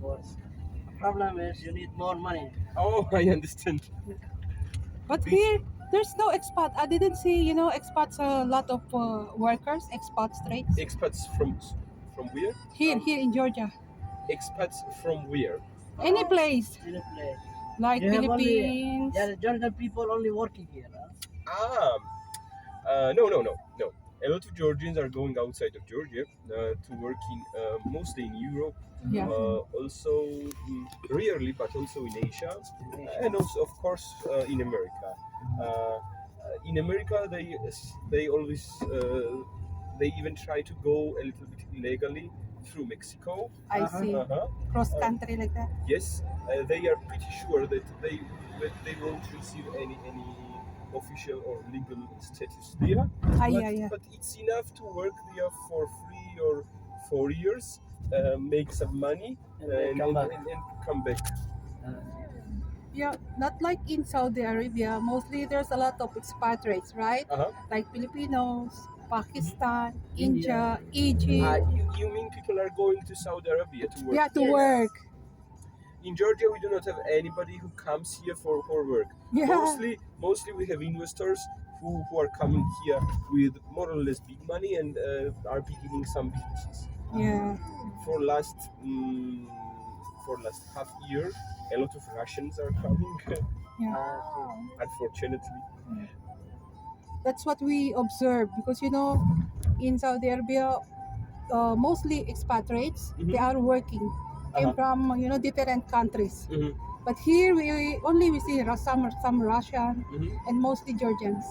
course. Problem is you need more money. Oh, I understand. But This- here, there's no expat. I didn't see, expats, a lot of workers, expats trades. Expats from where? Here in Georgia. Expats from where? Any place, Any place. like You have only Philippines. the Georgian people only working here. Huh? No. A lot of Georgians are going outside of Georgia to work in mostly in Europe, Yeah. also rarely, but also in Asia, and also of course in America. In America, they always they even try to go a little bit illegally through Mexico. I see. Uh-huh. Cross country like that. Yes, they are pretty sure that they won't receive any official or legal status there. Yeah. But it's enough to work there for 3 or 4 years, make some money, And come back. and come back. Yeah, not like in Saudi Arabia. Mostly there's a lot of expatriates, right? Uh-huh. Like Filipinos, Pakistan, India, India. Egypt. You mean people are going to Saudi Arabia to work? Yeah, to work. In Georgia, we do not have anybody who comes here for work. Yeah. Mostly we have investors who are coming here with more or less big money and are beginning some businesses. Yeah. For last half year, a lot of Russians are coming. Yeah. Unfortunately. That's what we observe because in Saudi Arabia, mostly expatriates. They are working, came from different countries. Mhm. But here we see some Russian and mostly Georgians.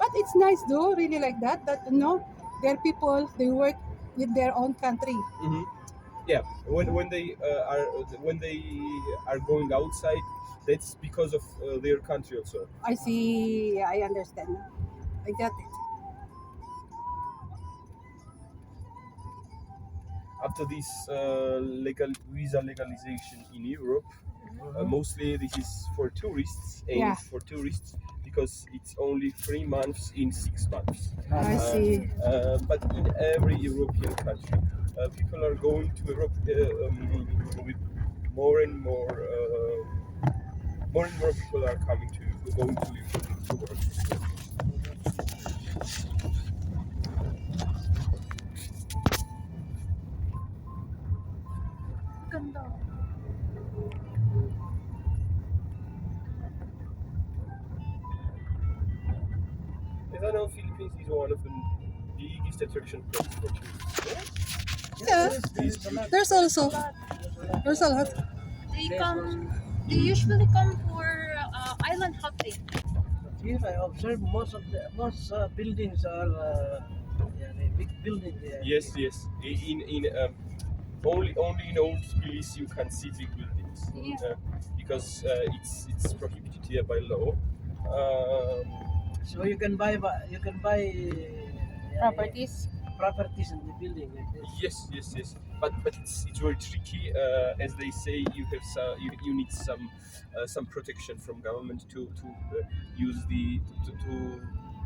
But it's nice though, really like that. That their people they work with their own country. Yeah, when they are going outside, that's because of their country also. I see. I understand. I get it. After this visa legalization in Europe, mostly this is for tourists, aimed for tourists, because it's only 3 months in 6 months. I see. But in every European country, people are going to Europe with more and more people are going to Europe to work. As I know, Philippines is one of the biggest attraction places for tourists. Yeah. There's also there's a lot. They usually come for island hopping. Here I observe most buildings are big buildings there. Yes. In only in Old Tbilisi you can see big buildings. Yeah. Because it's prohibited here by law. So you can buy Properties. in the building like this. Yes. But it's very tricky. As they say, you have you need some protection from government to use to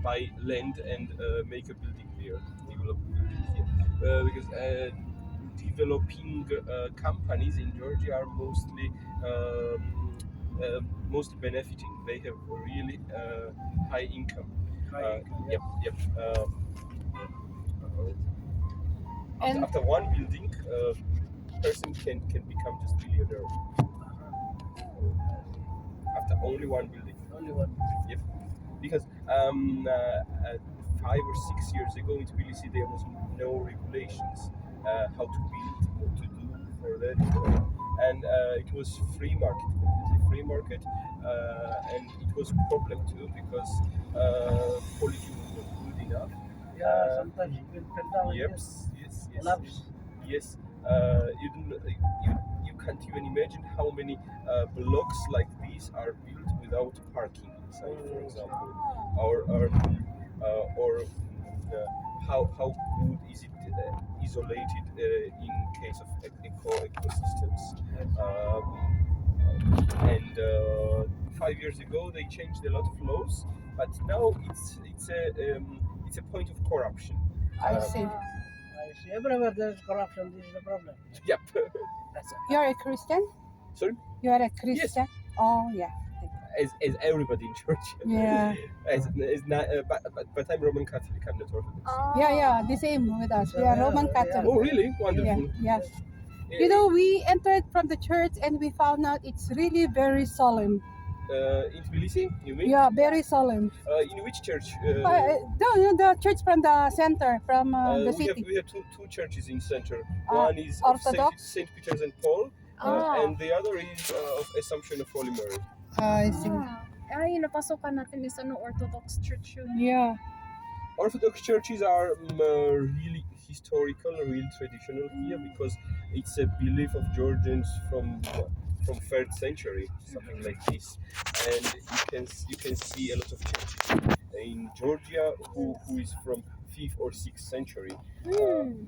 buy land and make a building there, develop a building here. Because developing companies in Georgia are mostly benefiting. They have really high income. Yep. And After one building, person can become just millionaire. After only one building. Only one. Yep. Because 5 or 6 years ago in Tbilisi there was no regulations how to build, what to do for that, and it was completely free market, and it was a problem too because quality was not good enough. Yeah, sometimes it will fell down. Yes. Collapse. Yes. You can't even imagine how many blocks like these are built without parking inside, for example, or how good is it isolated in case of ecosystems. And 5 years ago they changed a lot of laws, but now it's a point of corruption. I see. I see everywhere there's corruption. This is the problem. Yep. You're a Christian? Sorry? You are a Christian? Oh, yeah. As everybody in church. Yeah. As not, but I'm Roman Catholic. I'm not Orthodox. Oh. Yeah, the same with us. We are Roman Yeah. Catholic. Oh, really? Yeah, Wonderful. yeah. You know, we entered from the church and we found out it's really very solemn. In Tbilisi, you mean? Yeah, very solemn. In which church? No, the church from the center, from the we city. have two churches in center. Ah, One is of Orthodox? Saint Peter's and Paul, Ah. and the other is of Assumption of Holy Mary. I see. Ay, napasokan natin is ano, Orthodox Church yun. Yeah. Orthodox churches are really historical, really traditional here because it's a belief of Georgians from 3rd century, something like this, and you can see a lot of churches in Georgia who is from 5th or 6th century.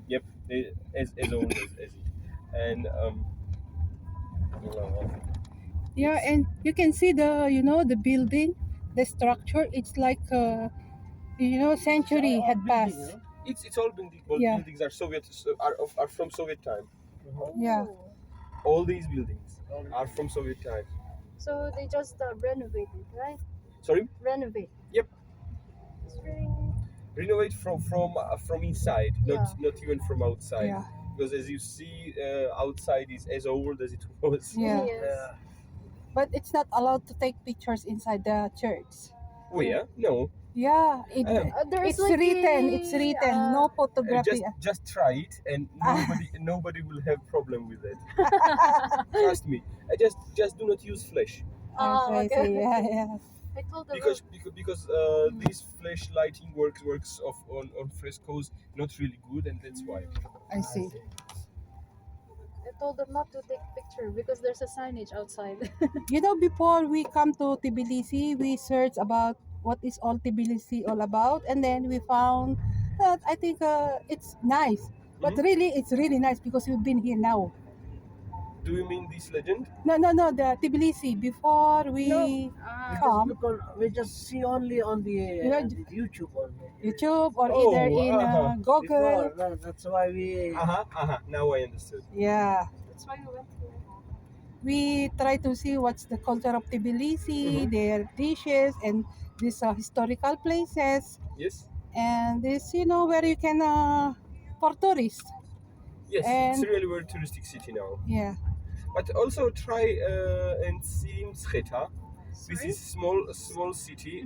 Yep, as old as it, and Yeah, and you can see the building, the structure. It's like century had passed. it's all Yeah. buildings are are from Soviet time. Yeah. All these buildings are from Soviet time. So they just renovated, right? Sorry, Renovate. Yep. It's very... renovate from inside, not even from outside. Yeah. Because as you see, outside is as old as it was. Yeah. Yeah. But it's not allowed to take pictures inside the church. Oh yeah, no. Yeah, there's it's like written. a, It's written. No photography. Just try it, and nobody will have problem with it. Trust me. Just do not use flash Oh, I see. okay. Yeah. I told them because this flash lighting works on frescoes not really good, and that's why. I see. I told them not to take picture because there's a signage outside. Before we come to Tbilisi, we searched about what is all Tbilisi all about, and then we found that I think it's nice. But Mhm. really, it's really nice because we've been here now. Do you mean this legend? No, the Tbilisi. Before we Ah. come, Because we just see only on the YouTube only. YouTube or Oh, either in Google. Before, no, that's why we. Now I understood. Yeah. That's why we went here. We try to see what's the culture of Tbilisi, their dishes, and these historical places, Yes. and this, where you can for tourists. Yes, And- it's really very touristic city now. Yeah. But also try and see Mtskheta. This Sorry? is small city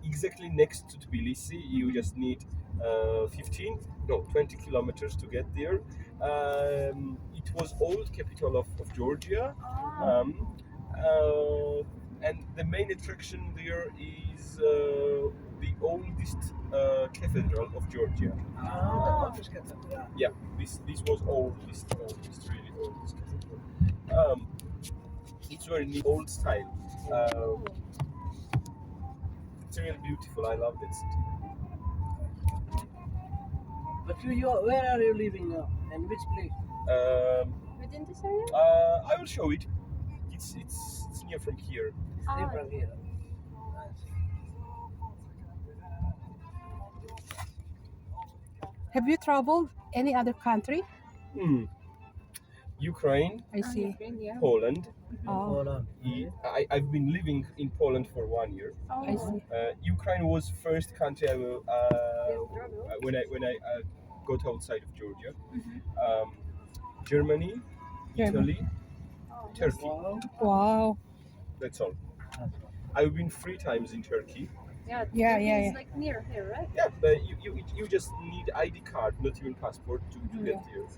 exactly next to Tbilisi. You just need 20 kilometers to get there. It was old capital of Georgia. Ah. And the main attraction there is the oldest cathedral of Georgia. The oldest cathedral. Yeah, this was oldest, really oldest cathedral. It's very old style. It's really beautiful. I love that city. But where are you living now? And which place? Within this area? I will show it. It's near from here. It's different here. Have you traveled any other country? Ukraine, I see. Yeah. Poland. Oh, Hold on. I've been living in Poland for 1 year. I see. Ukraine was first country I will when I got outside of Georgia. Germany, Germany. Italy, Turkey. Wow. Wow. That's all. I've been 3 times in Turkey. Yeah. Yeah, Turkey yeah, is yeah. like near here, right? Yeah, but you just need ID card, not even passport to get there.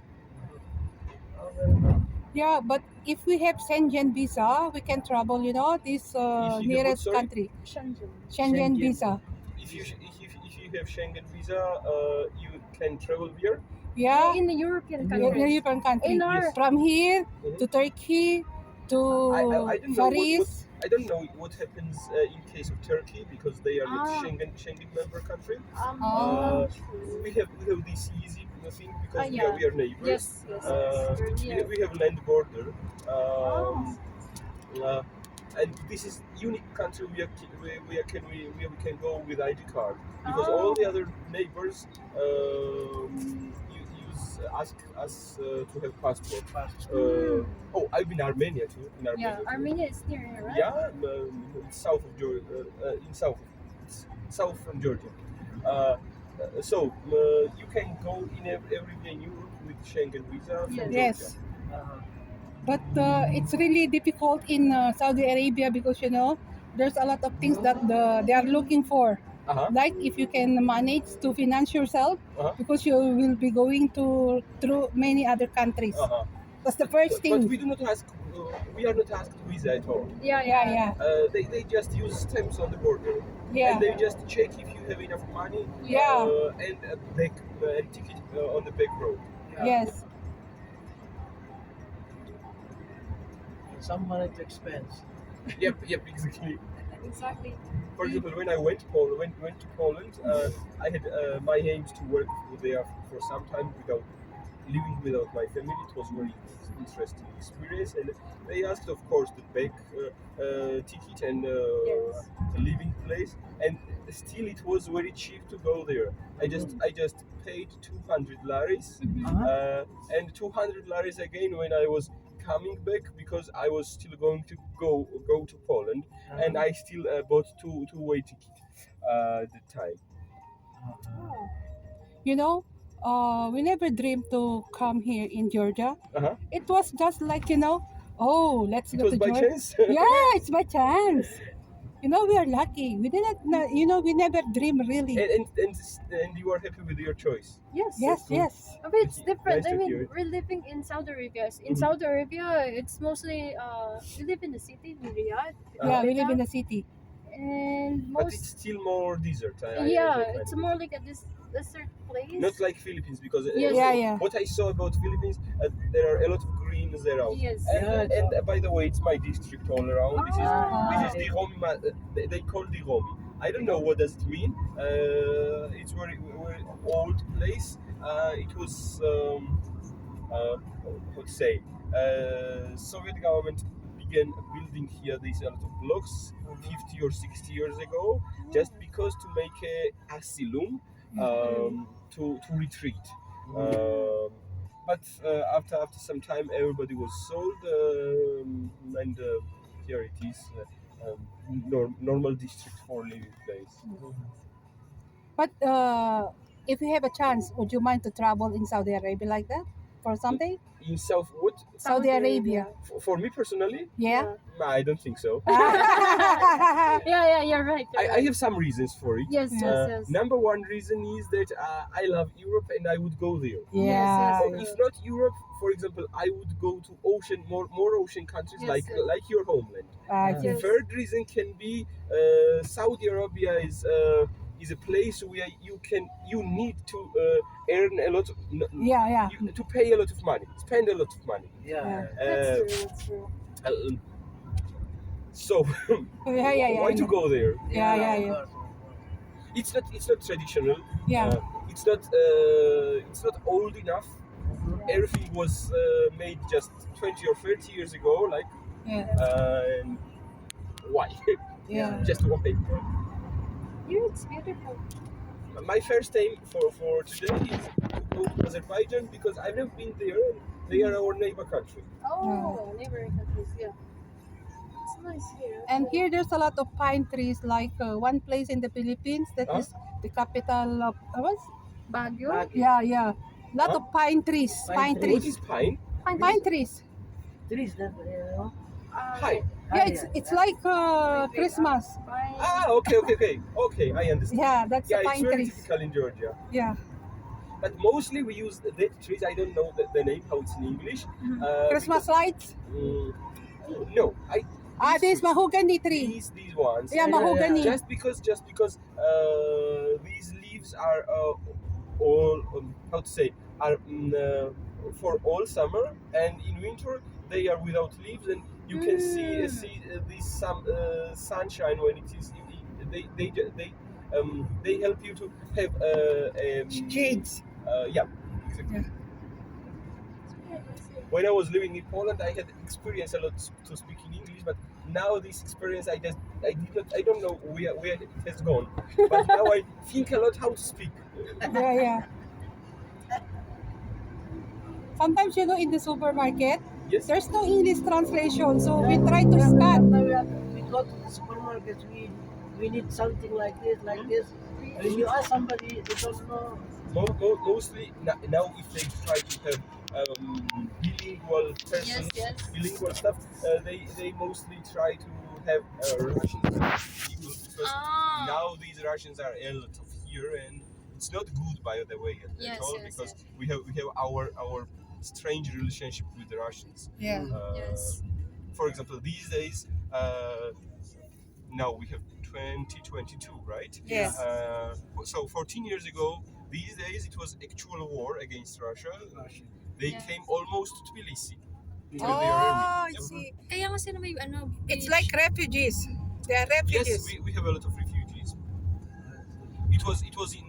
Yeah, but if we have Schengen visa, we can travel. This have nearest what, sorry? country. Shenzhen. Schengen Schengen. visa. If you have Schengen visa, you can travel here. Yeah. In the European Yeah, countries. European country. In our- From here to Turkey to I don't know Paris. I don't know what happens in case of Turkey because they are not Ah. Schengen member country. Oh. We have this easy thing because yeah. we are neighbors. Yes. We're near. We have land border. Oh. And this is unique country we can go with ID card because all the other neighbors ask us to have passport. Passport. Oh, I've been Armenia too. In Armenia Yeah, too. Armenia is near here, right? Yeah, it's south of Georgia. It's south from Georgia. So you can go in everywhere in Europe with Schengen visa from Georgia. Yes. Uh-huh. But it's really difficult in Saudi Arabia because there's a lot of things that they are looking for. Uh-huh. Like if you can manage to finance yourself, Uh-huh. because you will be going through many other countries. Uh-huh. That's the first But thing. we do not ask. We are not asked visa at all. Yeah. They just use stamps on the border, Yeah. and they just check if you have enough money. Yeah. And a back and ticket on the back road. Yeah. Yes. And some money to expense. Yep, exactly. Exactly. For example, when I went to Poland, I had my aims to work there for some time without living without my family. It was very interesting experience, and they asked, of course, the back ticket and Yes. the living place, and still it was very cheap to go there. I just paid 200 laris, Uh-huh. and 200 laris again when I was coming back because I was still going to go to Poland, and I still bought two-way ticket at the time. Uh-huh. We never dreamed to come here in Georgia. Uh-huh. It was just like, let's It go was to by Georgia. chance. Yeah, it's by chance. We are lucky. We didn't, we never dream really. and you are happy with your choice. Yes. Yes. I mean, it's different. Nice I to hear mean, it. we're living in Saudi Arabia. In Mhm. Saudi Arabia, it's mostly we live in the city, in Riyadh. Yeah, we Jeddah, live in the city. and But it's most still more desert. it's more like a desert place. Not like Philippines because Yes. Yeah. what I saw about Philippines, there are a lot of greens around. Yes. And, Yeah, and by the way, it's my district all around. This is the Romi. They call the Romi. I don't know what does it mean. It's very old place. It was how to say, Soviet government began building here these a lot of blocks 50 or 60 years ago, just because to make a asylum to retreat. But after some time, everybody was sold, and here it is, normal district for living place. But if you have a chance, would you mind to travel in Saudi Arabia like that for something? In South what? Saudi Arabia. For me personally, Yeah. I don't think so. Yeah, you're right. I have some reasons for it. Yes. Number one reason is that I love Europe and I would go there. Yeah. If not Europe, for example, I would go to more ocean countries Yes, like yes. like your homeland. Yes. Third reason can be Saudi Arabia is a place where you need to earn a lot of, Yeah. to pay a lot of money, spend a lot of money. Yeah. That's true. So Yeah. why to go there? Yeah. Of course. It's not traditional. Yeah. It's not old enough. Everything was made just 20 or 30 years ago. Like, and why? Yeah. Just why? Here it's beautiful. My first aim for today is to go to Azerbaijan because I've never been there. And they are our neighbor country. Oh, neighboring countries, yeah. It's nice here. And here there's a lot of pine trees. Like one place in the Philippines that is the capital of what's? Baguio. Baguio. Yeah. Lot Huh? of pine trees. Pine Pine What trees. is pine? Pine trees. Trees that, Pine. Yeah, it's like Christmas. Bye. Okay. I understand. Yeah, that's Yeah, the it's pine very trees. typical in Georgia. Yeah. But mostly we use dead trees. I don't know the name, how it's in English. Christmas lights. No, This mahogany tree. these ones. Yeah, And mahogany. just because these leaves are all how to say are for all summer, and in winter they are without leaves, and you can see this sunshine when it is. They help you to have Shades. yeah, exactly. When I was living in Poland, I had experience a lot to speak in English, but now this experience I don't know where it has gone. But now I think a lot how to speak. Yeah. sometimes in the supermarket, Yes. there's no English translation, so we Yeah, try to yeah, scan. sometimes we go to the supermarket, we need something like this, like this. When you ask somebody, they don't know. Mostly now, if they try to have bilingual persons, yes. bilingual stuff, they mostly try to have Russian people, because Ah. now these Russians are a lot of here, and it's not good, by the way, at Yes, all, yes, because we have our strange relationship with the Russians. Yeah. Yes. For example, these days, now we have 2022, right? Yes. So 14 years ago, these days it was actual war against Russia. They Yeah. came almost to Tbilisi. Oh, With their army. I Yep. see. Kaya nga sila may It's beach. like refugees. They are Yes, refugees. we have a lot of refugees. It was in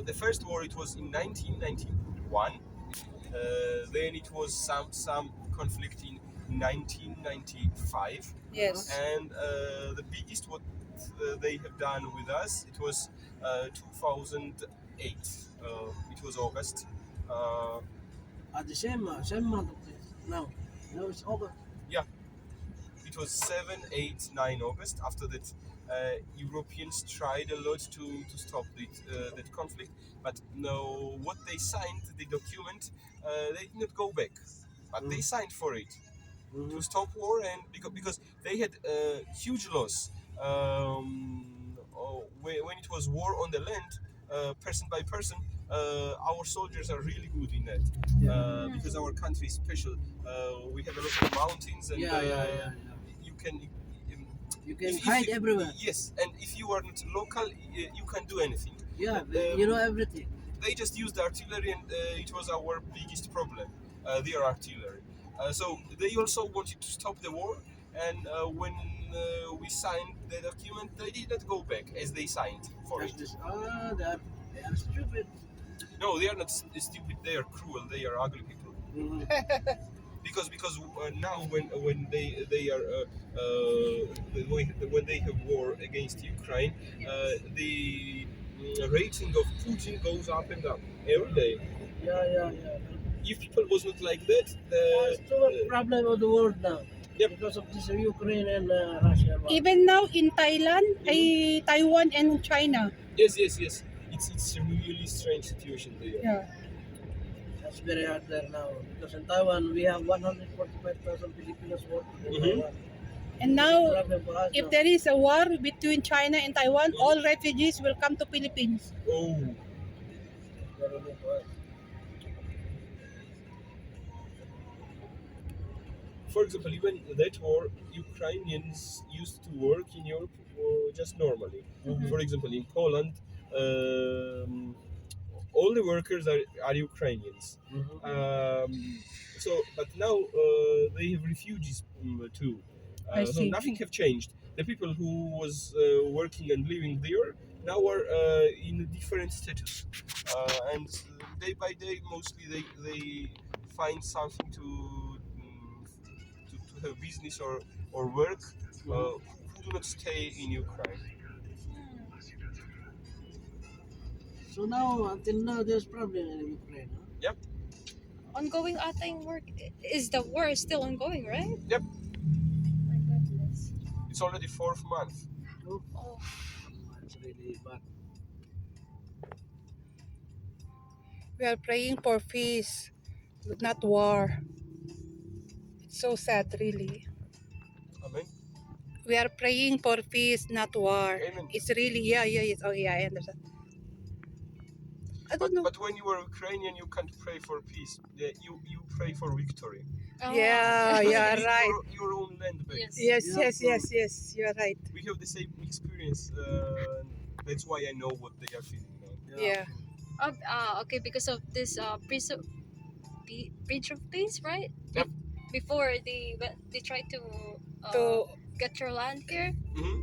the first war. It was in 1991. Then it was some conflict in 1995. Yes. And the biggest what they have done with us, it was 2008. It was August. At the same month of this. Now it's over. Yeah, it was 7, 8, 9 August. After that, Europeans tried a lot to stop that conflict, but no, what they signed, the document, they did not go back, but they signed for it to stop war, and because they had huge loss. When it was war on the land, person by person, our soldiers are really good in that, because our country is special. We have a lot of mountains, and you can You can if hide you- everywhere. Yes, and if you are not local, you can do anything. Yeah, you know everything. They just used artillery, and it was our biggest problem, their artillery. So they also wanted to stop the war, and when we signed the document, they did not go back as they signed for it. They are stupid. No, they are not stupid. They are cruel. They are ugly people. Because now when they are when they have war against Ukraine, the rating of Putin goes up and up every day. Yeah. If people was not like that, That's the problem of the world now. Yep. Because of this Ukraine and Russia. Even now in Thailand, Taiwan and China. yes, it's a really strange situation there. Yeah. That's very hard there now. Because in Taiwan, we have 145,000 Filipinos working in Taiwan. And now, Problem for us if now. there is a war between China and Taiwan, all refugees will come to Philippines. Oh, Problem for us. for example, even that war, Ukrainians used to work in Europe just normally. For example, in Poland, all the workers are Ukrainians. But now they have refugees too. I So see. nothing have changed. The people who was working and living there now are in a different status, and day by day, mostly they find something to have business or work, who do not stay in Ukraine. So now, until now, there's problem in Ukraine. Huh? Yep. Ongoing ating work. Is the war still ongoing, right? Yep. My goodness. It's already 4th month. Oh. It's really bad. We are praying for peace, not war. It's so sad, really. Amen. We are praying for peace, not war. Amen. It's really, yes. Oh, yeah, I understand. I don't know. But when you are Ukrainian, you can't pray for peace. You pray for victory. Oh. Yeah, You you're need right. your own land back. Yes. Yes, you're right. We have the same experience. That's why I know what they are feeling now. Yeah. Okay, because of this bridge of peace, right? Yep. Before they try to To get your land here. Mhm.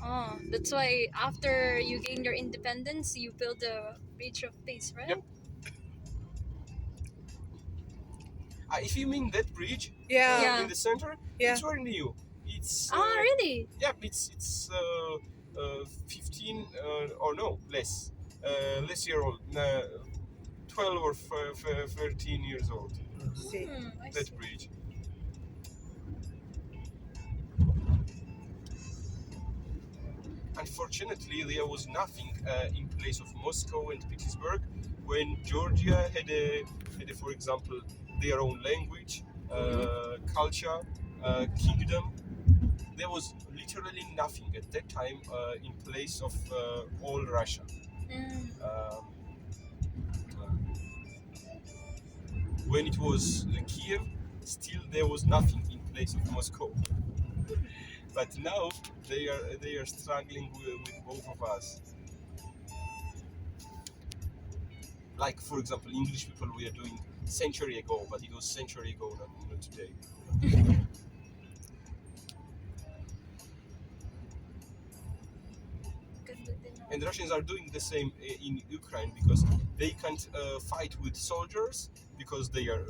Oh, that's why after you gain your independence, you build a bridge of peace, right? Yep. If you mean that bridge yeah. in the center, Yeah. it's very new. It's Really? Yep, it's 15 or no less, less year old, 12 or 13 years old. See. I that see. bridge. Unfortunately, there was nothing in place of Moscow and Petersburg when Georgia had for example, their own language, culture, kingdom. There was literally nothing at that time in place of all Russia. Mm. When it was Kiev, still there was nothing in place of Moscow. But now they are struggling with both of us. Like for example, English people we are doing century ago, but it was century ago, not today. Ganda din ako. And Russians are doing the same in Ukraine because they can't fight with soldiers because they are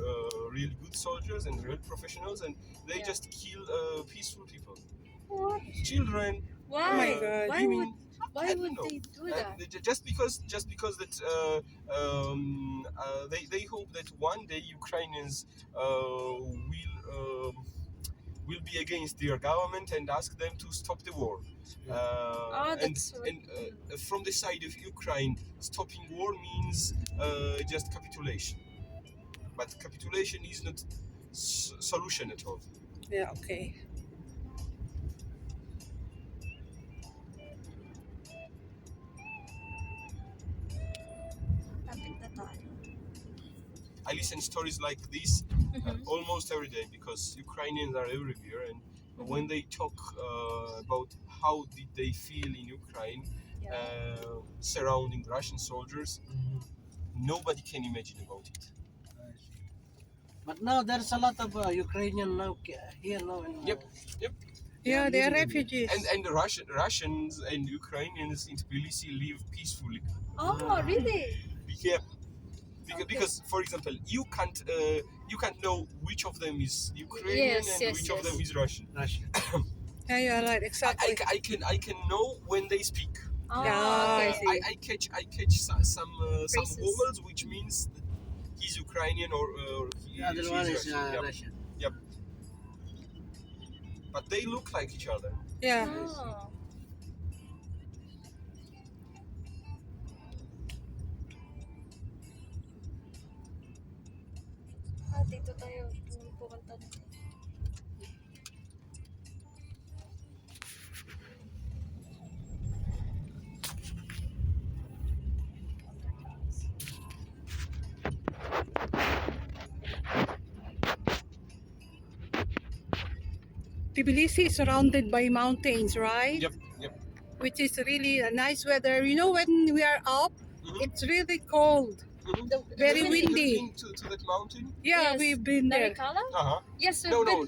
really good soldiers and real professionals, and they Yeah. just kill peaceful people, What? children. Why? Oh my God. Why women. why I don't would know. they do that? Just because that they hope that one day Ukrainians will be against their government and ask them to stop the war. That's what. And from the side of Ukraine, stopping war means just capitulation. But capitulation is not solution at all. Yeah, okay. Lapit na tayo. I listen stories like this Mhm. almost every day because Ukrainians are everywhere, and when they talk about how did they feel in Ukraine Yeah. surrounding Russian soldiers, nobody can imagine about it. But now there's a lot of Ukrainian now here now. In, Yep, yep. Yeah, they are living in here. refugees. And the Russians and Ukrainians in Tbilisi live peacefully. Oh, really? Yeah, Okay. because for example, you can't know which of them is Ukrainian Yes, and yes, which of yes. them is Russian. Russia. Yeah, you are right. Exactly. I can know when they speak. Oh, Yeah, okay. I see. I catch some Phrases. vowels, which means that he's Ukrainian or The other she's one is Russian. Yep. Russian. But they look like each other. Yeah. Oh. Dito tayo pumunta dito. Tbilisi is surrounded by mountains, right? Yep, yep. Which is really a nice weather. You know, when we are up, Mhm. it's really cold. Very Have you windy. been to that mountain? Yeah, Yes. we've been there. Narikala? Uh-huh. Yes, we've No, been.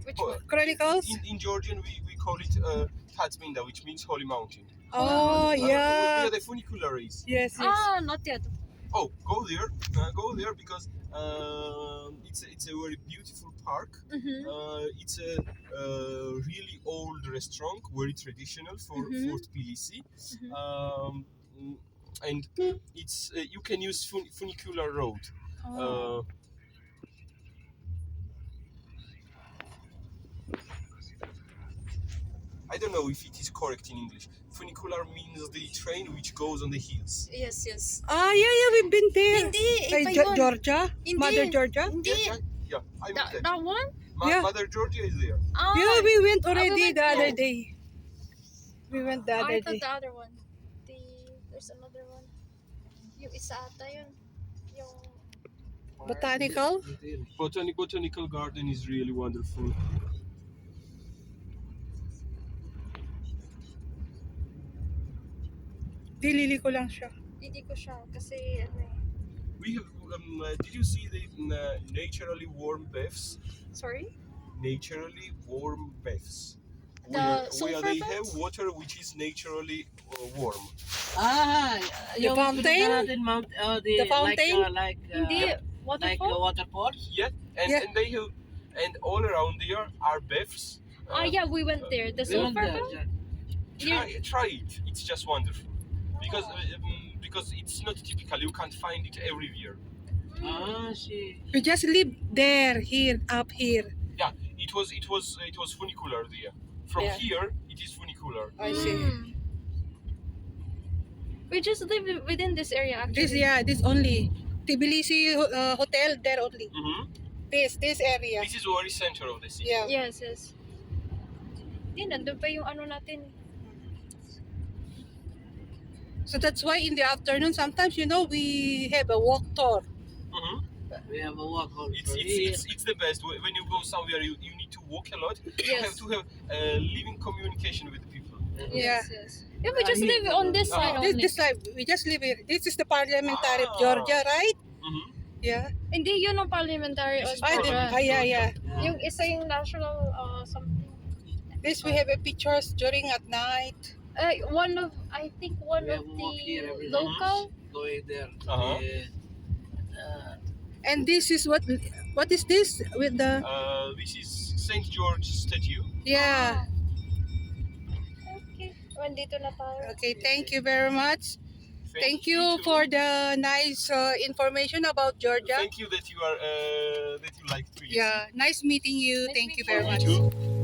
Which one? Chronicles? In Georgian, we call it Tatsminda, which means holy mountain. Oh, We yeah. are the funicularies. Yes, yes. Ah, not yet. Oh, go there because it's a very beautiful park. Mm-hmm. It's a really old restaurant, very traditional for Tbilisi. Mhm. And it's you can use funicular road. Oh. I don't know if it is correct in English. Funicular means the train which goes on the hills. Yes, yes. Ah, yeah, we've been there. Hindi, Kay iba yun. Georgia? Hindi. Mother Georgia? Hindi. Yeah, I That, mean that one? Yeah. Mother Georgia is there. Ah, Yeah, we went already went the other there. day. We went the I other thought day. the other one. There's another one. Yung isa ata yun. Yung... Botanical? Botanical garden is really wonderful. Dilili ko lang siya. Hindi ko siya kasi ano eh. We have. Did you see the naturally warm baths? Sorry? Naturally warm baths. The Where sulfur they baths? have water which is naturally warm. Ah, yung fountain? pinaka natin mount, The fountain? Hindi. like Waterfall? waterfalls. Yeah, Yeah. and they have, and all around there are baths. Yeah, we went there. The We went sulfur there, bath? yeah. Try it. It's just wonderful because it's not typical. You can't find it everywhere. She. We just live there, here, up here. Yeah, it was funicular there. From Yeah. here, it is funicular. I see. Mm. We just live within this area actually. This only. Tbilisi hotel, there only. Mm-hmm. This area. This is the very center of the city. Yeah. Yes, yes. Di, nandun pa yung ano natin. So that's why in the afternoon, sometimes, we have a walk tour. Mm-hmm. We have a walk on It's the best. When you go somewhere, you need to walk a lot. You Yes. have to have living communication with the people. Yeah. Yes, yes. Yeah, we just live on this side only. This side, we just live here. This is the parliamentary of Ah. Georgia, right? Mm-hmm. Yeah. Hindi yun ang parliamentary This of is Georgia. Yeah. Yeah. Yung isa yung national something. This we have a pictures during at night. I think one We of have a walk here the every day. local. Going there. Uh-huh. And this is what is this with the This is Saint George statue. yeah. Okay. Nandito na tayo. Okay, thank you very much. Thank you too. for the nice information about Georgia. Thank you that you are that you like to listen. Yeah, nice meeting you. Nice Thank you meeting very you. much. Me too.